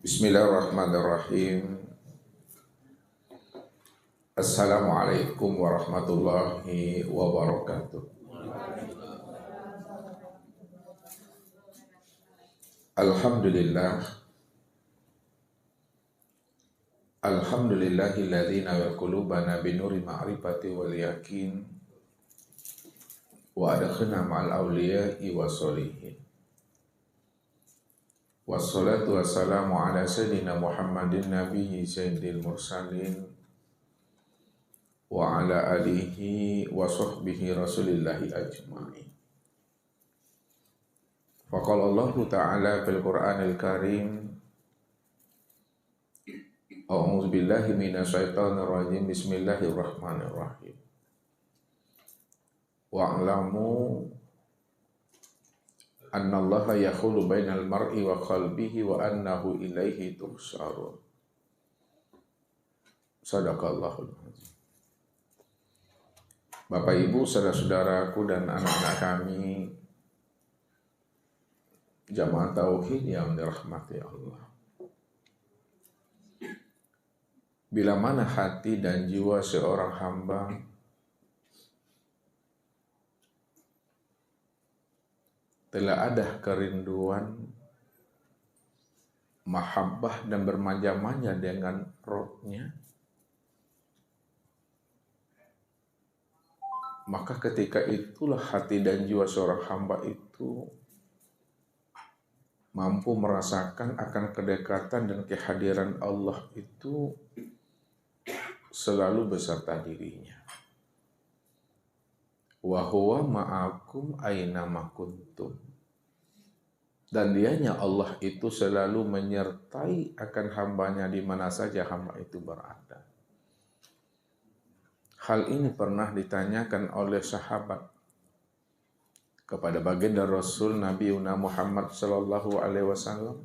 Bismillahirrahmanirrahim. Assalamualaikum warahmatullahi wabarakatuh. Alhamdulillah. Alhamdulillahilladzi nawwara qulubana binuri ma'rifati wal yakin wa adkhilna ma'al awliya'i wassolihin. Wassalatu wassalamu ala sayyidina Muhammadin nabiyyi sayyidil mursalin wa ala alihi wa sahbihi rasulillahi ajma'in. Faqala Allah Ta'ala fil Qur'anil Karim, A'udzu billahi minasyaitonir rajim. Bismillahirrahmanirrahim. Wa'lamu annallaha yahulu bainal mar'i wa qalbihi wa annahu ilaihi tuhsyarun. Shadaqallahul azim. Bapak Ibu, saudara-saudaraku dan anak-anak kami jamaah tauhid yang dirahmati Allah. Bila mana hati dan jiwa seorang hamba telah ada kerinduan, mahabbah dan bermanja-manja dengan rohnya, maka ketika itulah hati dan jiwa seorang hamba itu mampu merasakan akan kedekatan dan kehadiran Allah itu selalu beserta dirinya. Wa huwa ma'akum aina ma kuntum. Dan dianya Allah itu selalu menyertai akan hambanya di mana saja hamba itu berada. Hal ini pernah ditanyakan oleh sahabat kepada baginda Rasul Nabi Muhammad sallallahu alaihi wasallam.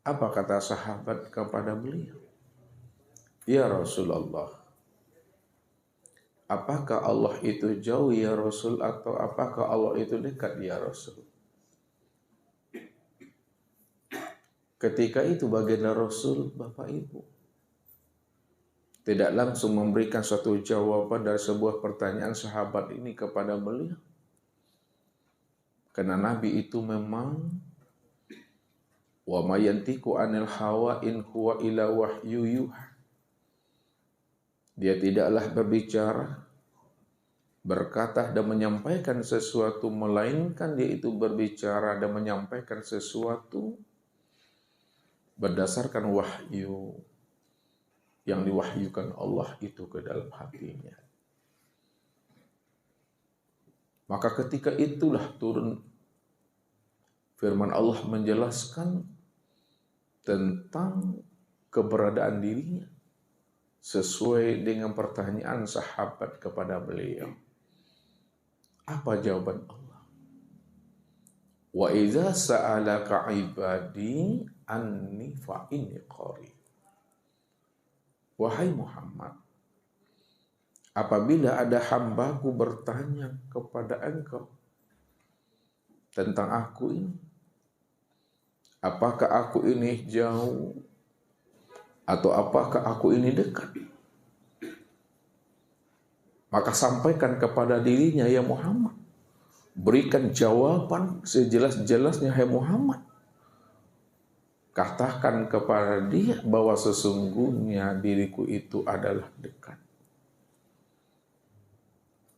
Apa kata sahabat kepada beliau? Ya Rasulullah, apakah Allah itu jauh ya Rasul, atau apakah Allah itu dekat ya Rasul? Ketika itu baginda Rasul, Bapak Ibu, tidak langsung memberikan suatu jawaban dari sebuah pertanyaan sahabat ini kepada beliau. Karena Nabi itu memang wa ma yantiqu anil hawa in huwa illa wahyu yuha. Dia tidaklah berbicara, berkata dan menyampaikan sesuatu, melainkan dia itu berbicara dan menyampaikan sesuatu berdasarkan wahyu yang diwahyukan Allah itu ke dalam hatinya. Maka ketika itulah turun firman Allah menjelaskan tentang keberadaan dirinya sesuai dengan pertanyaan sahabat kepada beliau. Apa jawaban Allah? Wa idza sa'alaka ibadi anni fa inni qarib. Wahai Muhammad, apabila ada hambaku bertanya kepada engkau tentang aku ini, apakah aku ini jauh atau apakah aku ini dekat, maka sampaikan kepada dirinya, ya Muhammad, berikan jawaban sejelas-jelasnya, hai Muhammad. Katakan kepada dia bahwa sesungguhnya diriku itu adalah dekat.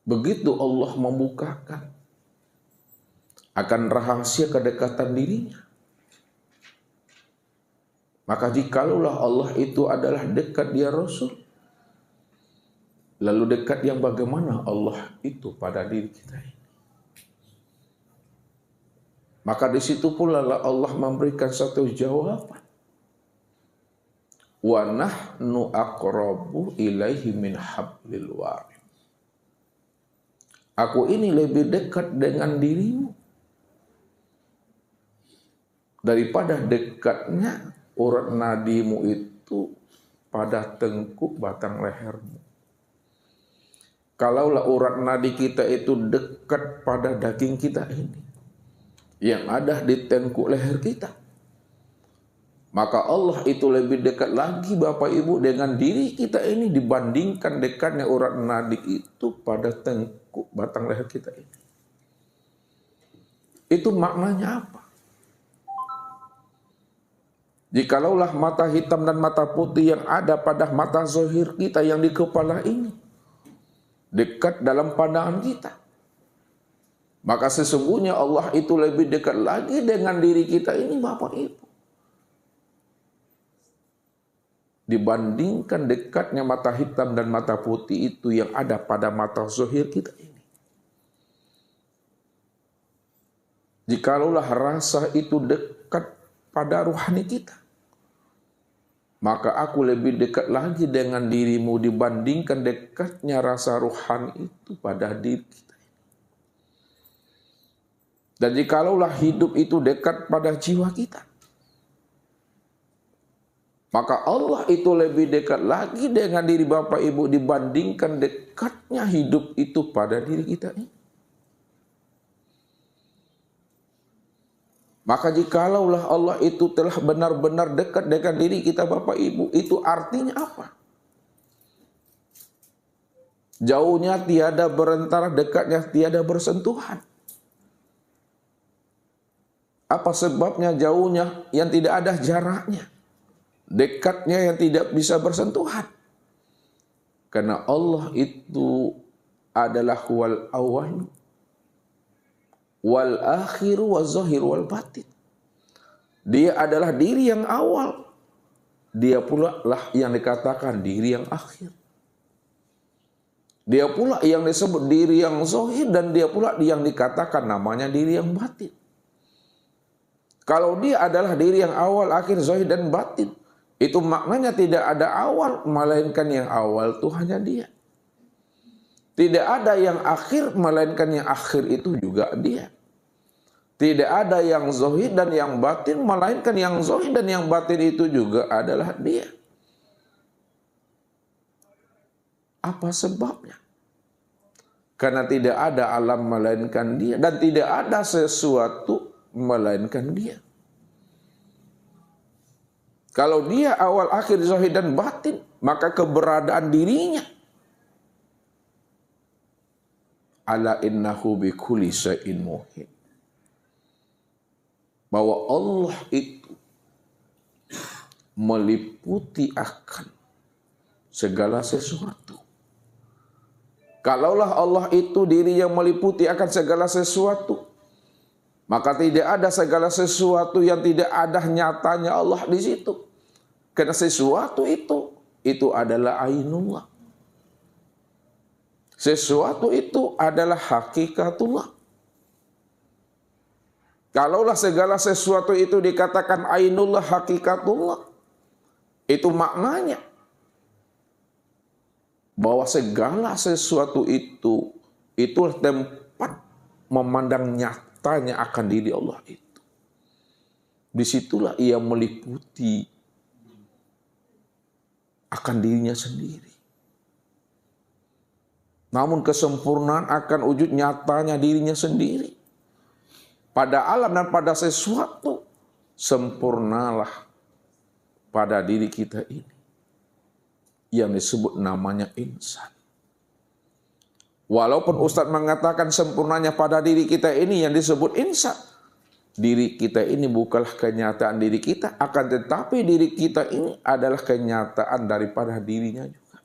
Begitu Allah membukakan akan rahasia kedekatan dirinya, maka jikalau Allah itu adalah dekat dia Rasul, lalu dekat yang bagaimana Allah itu pada diri kita ini? Maka di situ pula Allah memberikan satu jawaban. Wa nahnu aqrabu ilaihi min hablil warid. Aku ini lebih dekat dengan dirimu daripada dekatnya urat nadimu itu pada tengkuk batang lehermu. Kalaulah urat nadi kita itu dekat pada daging kita ini, yang ada di tengkuk leher kita, Maka Allah itu lebih dekat lagi Bapak Ibu dengan diri kita ini dibandingkan dekatnya urat nadi itu pada tengkuk batang leher kita ini. Itu maknanya apa? Jikalaulah mata hitam dan mata putih yang ada pada mata zahir kita yang di kepala ini dekat dalam pandangan kita, maka sesungguhnya Allah itu lebih dekat lagi dengan diri kita ini Bapak Ibu dibandingkan dekatnya mata hitam dan mata putih itu yang ada pada mata zahir kita ini. Jikalaulah rasa itu dekat pada rohani kita, maka aku lebih dekat lagi dengan dirimu dibandingkan dekatnya rasa rohani itu pada diri kita. Dan jikalaulah hidup itu dekat pada jiwa kita, maka Allah itu lebih dekat lagi dengan diri Bapak Ibu dibandingkan dekatnya hidup itu pada diri kita ini. Maka jikalaulah Allah itu telah benar-benar dekat dengan diri kita Bapak Ibu, itu artinya apa? Jauhnya tiada berantara, dekatnya tiada bersentuhan. Apa sebabnya jauhnya yang tidak ada jaraknya? Dekatnya yang tidak bisa bersentuhan. Karena Allah itu adalah wal awal wal akhiru wal zahir wal batin. Dia adalah diri yang awal. Dia pula lah yang dikatakan diri yang akhir. Dia pula yang disebut diri yang zahir dan dia pula yang dikatakan namanya diri yang batin. Kalau dia adalah diri yang awal, akhir, zahir dan batin, itu maknanya tidak ada awal, melainkan yang awal itu hanya dia. Tidak ada yang akhir, melainkan yang akhir itu juga dia. Tidak ada yang zahir dan yang batin, melainkan yang zahir dan yang batin itu juga adalah dia. Apa sebabnya? Karena tidak ada alam melainkan dia, dan tidak ada sesuatu melainkan dia. Kalau dia awal, akhir, zahir dan batin, maka keberadaan dirinya ala innahu bikulli syai'in muhit. Bahwa Allah itu meliputi akan segala sesuatu. Kalaulah Allah itu diri yang meliputi akan segala sesuatu, maka tidak ada segala sesuatu yang tidak ada nyatanya Allah di situ. Karena sesuatu itu adalah ainullah. Sesuatu itu adalah hakikatullah. Kalaulah segala sesuatu itu dikatakan ainullah, hakikatullah, itu maknanya bahwa segala sesuatu itu tempat memandang nyatanya akan diri Allah itu. Disitulah ia meliputi akan dirinya sendiri. Namun kesempurnaan akan wujud nyatanya dirinya sendiri. Pada alam dan pada sesuatu, sempurnalah pada diri kita ini, yang disebut namanya insan. Walaupun Ustadz mengatakan sempurnanya pada diri kita ini yang disebut insan, diri kita ini bukanlah kenyataan diri kita, akan tetapi diri kita ini adalah kenyataan daripada dirinya juga.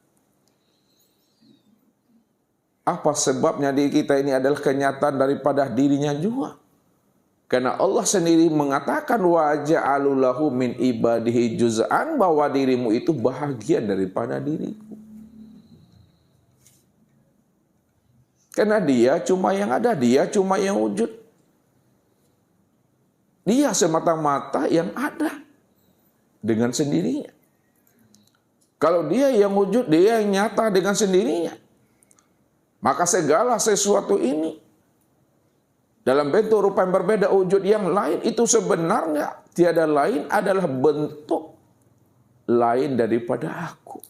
Apa sebabnya diri kita ini adalah kenyataan daripada dirinya juga? Karena Allah sendiri mengatakan wa ja'alu lahu min ibadihi juz'an, bahwa dirimu itu bahagian daripada diriku. Karena dia cuma yang ada, dia cuma yang wujud. Dia semata-mata yang ada dengan sendirinya. Kalau dia yang wujud, dia yang nyata dengan sendirinya, maka segala sesuatu ini dalam bentuk rupa yang berbeda, wujud yang lain, itu sebenarnya tiada lain adalah bentuk lain daripada aku.